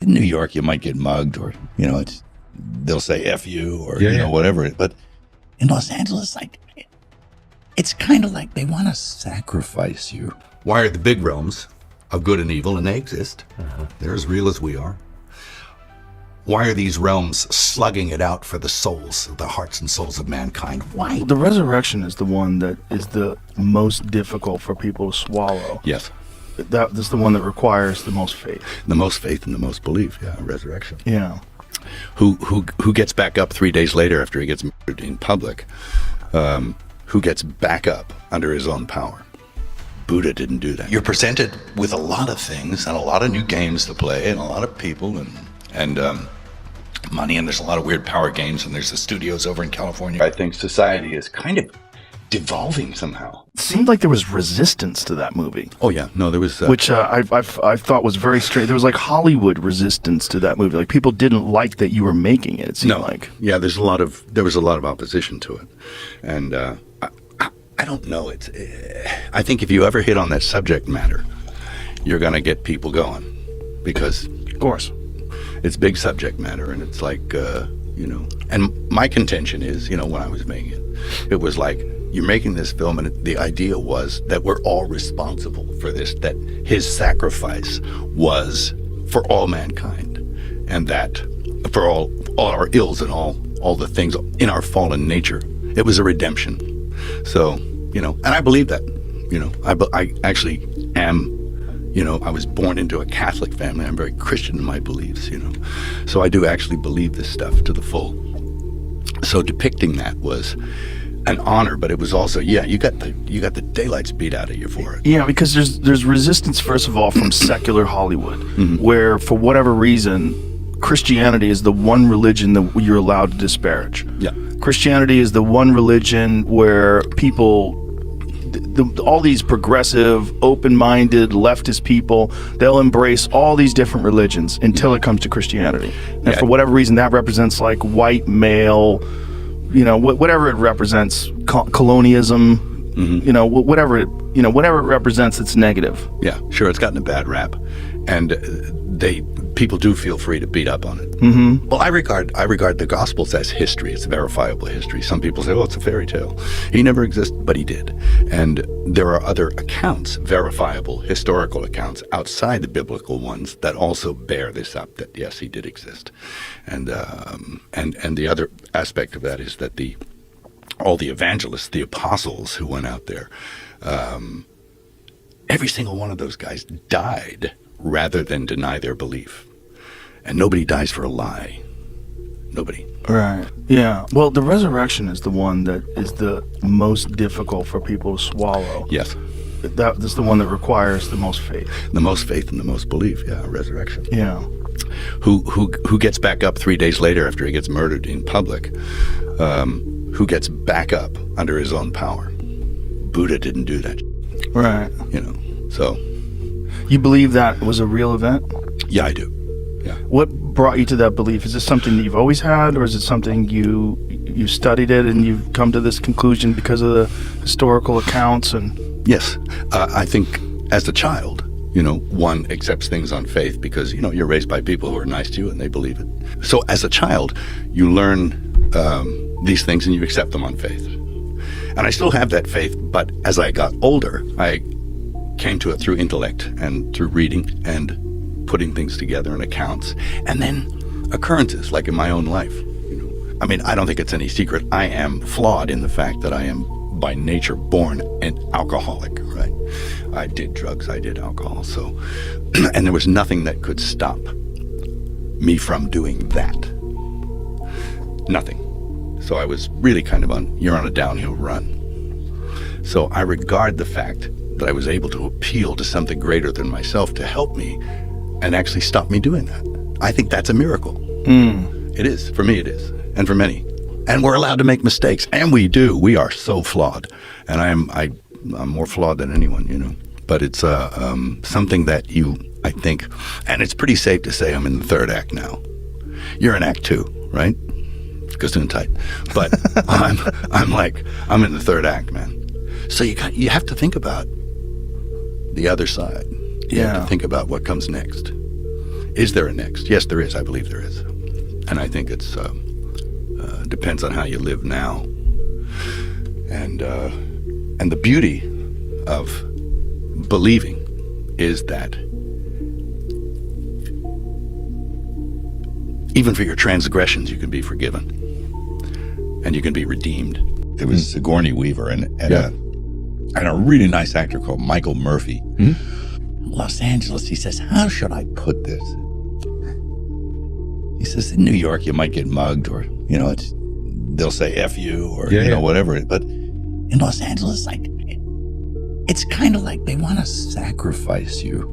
in New York, you might get mugged, or they'll say "F you" or whatever. But in Los Angeles, like, it's kind of like they want to sacrifice you. Why are the big realms of good and evil, and they exist? They're as real as we are. Why are these realms slugging it out for the souls, the hearts and souls of mankind? Why? The resurrection is the one that is the most difficult for people to swallow. Yes. That's the one that requires the most faith. The most faith and the most belief, resurrection. Yeah. Who gets back up 3 days later after he gets murdered in public? Who gets back up under his own power? Buddha didn't do that. You're presented with a lot of things and a lot of new games to play and a lot of people and money, and there's a lot of weird power games, and there's the studios over in California. I think society is kind of devolving somehow. It seemed like there was resistance to that movie. Oh yeah, no, there was which I thought was very strange. There was like Hollywood resistance to that movie. Like people didn't like that you were making it. It seemed like there was a lot of opposition to it, and I don't know. I think if you ever hit on that subject matter, you're gonna get people going, because of course it's big subject matter, and it's like and my contention is, when I was making it, it was like, you're making this film, and the idea was that we're all responsible for this, that his sacrifice was for all mankind, and that for all our ills and all the things in our fallen nature, it was a redemption. So, and I believe that, I actually am, I was born into a Catholic family. I'm very Christian in my beliefs, so I do actually believe this stuff to the full. So depicting that was an honor, but it was also, you got the daylights beat out of you for it. Yeah, because there's resistance, first of all, from secular Hollywood, where for whatever reason, Christianity is the one religion that you're allowed to disparage. Yeah, Christianity is the one religion where people, all these progressive, open-minded, leftist people, they'll embrace all these different religions until it comes to Christianity. And for whatever reason, that represents like white male, whatever it represents, colonialism, whatever it represents, it's negative. Yeah, sure, it's gotten a bad rap, and people do feel free to beat up on it. Well, I regard the Gospels as history. It's verifiable history. Some people say, it's a fairy tale. He never existed, but he did. And there are other accounts, verifiable historical accounts outside the biblical ones, that also bear this up, that yes, he did exist. And the other aspect of that is that all the evangelists, the apostles who went out there, every single one of those guys died rather than deny their belief. And nobody dies for a lie. Nobody. Right. Yeah. Well, the resurrection is the one that is the most difficult for people to swallow. Yes. That's the one that requires the most faith. The most faith and the most belief. Yeah, resurrection. Yeah. Who gets back up 3 days later after he gets murdered in public? Who gets back up under his own power? Buddha didn't do that. Right. So. You believe that was a real event? Yeah, I do. Yeah. What brought you to that belief? Is this something that you've always had, or is it something you studied it and you've come to this conclusion because of the historical accounts? And yes, I think as a child, one accepts things on faith because you're raised by people who are nice to you and they believe it. So as a child, you learn these things and you accept them on faith. And I still have that faith, but as I got older, I came to it through intellect and through reading and putting things together in accounts, and then occurrences like in my own life. I mean, I don't think it's any secret. I am flawed in the fact that I am by nature born an alcoholic, right? I did drugs, I did alcohol, so, and there was nothing that could stop me from doing that. Nothing. So I was really kind of you're on a downhill run. So I regard the fact that I was able to appeal to something greater than myself to help me and actually stop me doing that. I think that's a miracle. It is. For me, it is. And for many. And we're allowed to make mistakes. And we do. We are so flawed. And I'm more flawed than anyone, But it's something that I think, and it's pretty safe to say I'm in the third act now. You're in act 2, right? Gesundheit. But I'm in the third act, man. So you have to think about the other side. You have to think about what comes next. Is there a next? Yes, there is. I believe there is. And I think it's depends on how you live now. And the beauty of believing is that even for your transgressions, you can be forgiven and you can be redeemed. It was Sigourney Weaver and a really nice actor called Michael Murphy. Los Angeles, he says, how should I put this? He says, in New York, you might get mugged or, they'll say F you or, whatever. But in Los Angeles, it's kind of like they want to sacrifice you.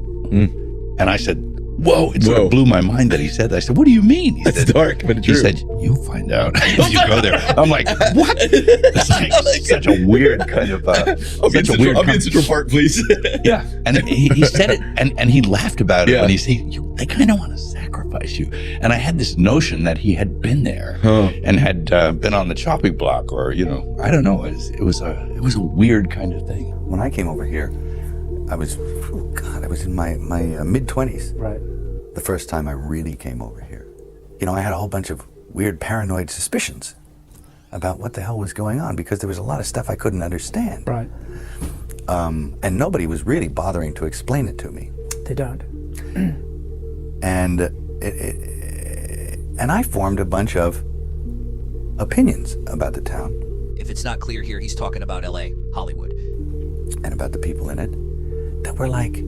And I said, whoa, it sort of blew my mind that he said that. I said, what do you mean? He said, dark, but true. He said, you'll find out if you go there. I'm like, what? It's like such a weird kind of, I'll be in Central Park, please. Yeah. And he said it and he laughed about it when he said, they kind of want to sacrifice you. And I had this notion that he had been there and had been on the chopping block or, I don't know. It was a weird kind of thing. When I came over here, I was in my mid-20s. Right. The first time I really came over here. I had a whole bunch of weird paranoid suspicions about what the hell was going on because there was a lot of stuff I couldn't understand. Right. And nobody was really bothering to explain it to me. They don't. And and I formed a bunch of opinions about the town. If it's not clear here, he's talking about LA, Hollywood. And about the people in it that were like,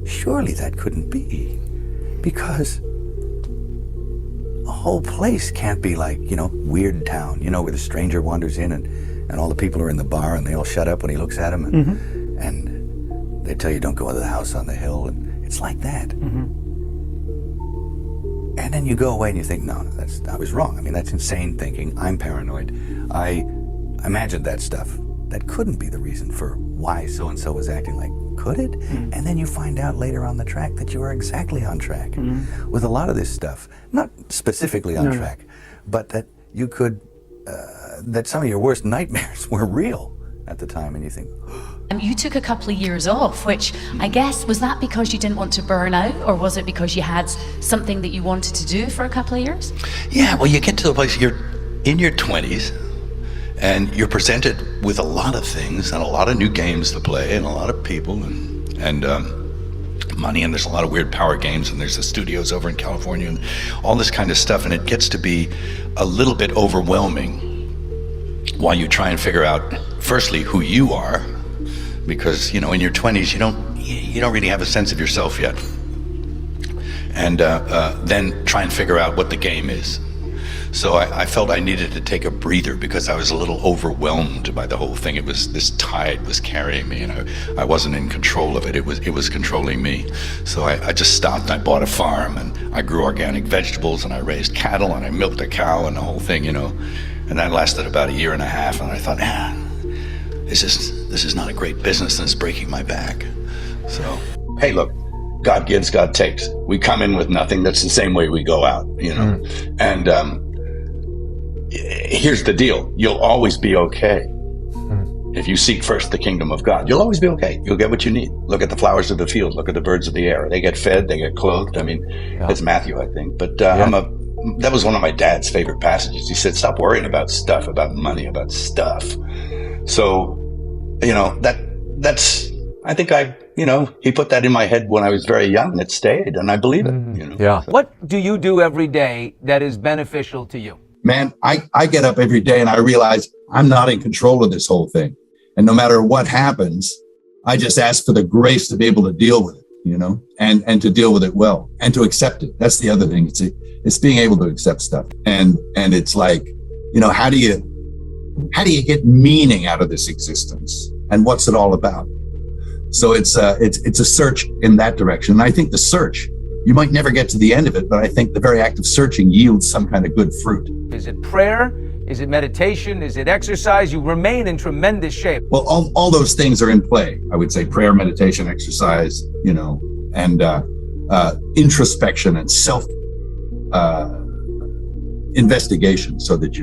surely that couldn't be, because a whole place can't be like, weird town, where the stranger wanders in and all the people are in the bar and they all shut up when he looks at them and they tell you don't go into the house on the hill, and it's like that. And then you go away and you think, no, I was wrong. I mean, that's insane thinking. I'm paranoid. I imagined that stuff. That couldn't be the reason for why so-and-so was acting like, could it? And then you find out later on the track that you are exactly on track with a lot of this stuff. Not specifically on track, but that you could, that some of your worst nightmares were real at the time, and you think, you took a couple of years off, which I guess, was that because you didn't want to burn out, or was it because you had something that you wanted to do for a couple of years? Yeah, well, you get to the place, you're in your 20s, and you're presented with a lot of things and a lot of new games to play and a lot of people and money, and there's a lot of weird power games, and there's the studios over in California and all this kind of stuff, and it gets to be a little bit overwhelming while you try and figure out, firstly, who you are, because, in your 20s, you don't really have a sense of yourself yet. And then try and figure out what the game is. So I felt I needed to take a breather because I was a little overwhelmed by the whole thing. This tide was carrying me, and I wasn't in control of it. It was controlling me. So I just stopped and I bought a farm, and I grew organic vegetables, and I raised cattle, and I milked a cow, and the whole thing, And that lasted about a year and a half, and I thought, this is not a great business, and it's breaking my back. So, hey, look, God gives, God takes. We come in with nothing. That's the same way we go out, And here's the deal. You'll always be okay. If you seek first the kingdom of God, you'll always be okay. You'll get what you need. Look at the flowers of the field. Look at the birds of the air. They get fed. They get clothed. I mean, it's Matthew, I think. But that was one of my dad's favorite passages. He said, stop worrying about stuff, about money, about stuff. So, that's, I think he put that in my head when I was very young, and it stayed, and I believe it, Yeah. So. What do you do every day that is beneficial to you? Man, I get up every day and I realize I'm not in control of this whole thing. And no matter what happens, I just ask for the grace to be able to deal with it, and to deal with it well and to accept it. That's the other thing. It's being able to accept stuff. And it's like, how do you get meaning out of this existence? And what's it all about? So it's a search in that direction. And I think the search, you might never get to the end of it, but I think the very act of searching yields some kind of good fruit. Is it prayer? Is it meditation? Is it exercise? You remain in tremendous shape. Well, all those things are in play. I would say prayer, meditation, exercise, and introspection and self investigation, so that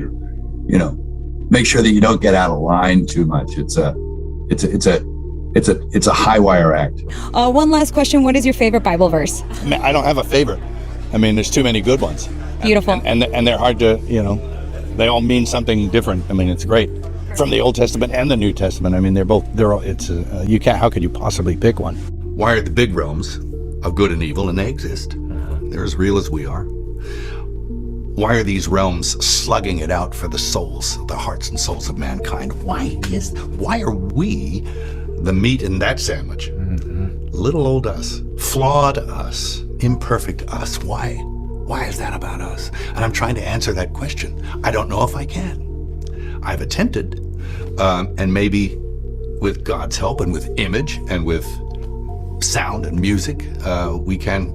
make sure that you don't get out of line too much. It's a It's a high wire act. One last question. What is your favorite Bible verse? I don't have a favorite. I mean, there's too many good ones. Beautiful. And they're hard to, they all mean something different. I mean, it's great. From the Old Testament and the New Testament. I mean, how could you possibly pick one? Why are the big realms of good and evil, and they exist? They're as real as we are. Why are these realms slugging it out for the souls, the hearts and souls of mankind? Why are we the meat in that sandwich? Little old us, flawed us, imperfect us. Why? Why is that about us? And I'm trying to answer that question. I don't know if I can. I've attempted, and maybe with God's help and with image and with sound and music, we can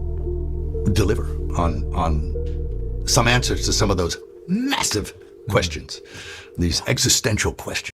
deliver on some answers to some of those massive questions, these existential questions.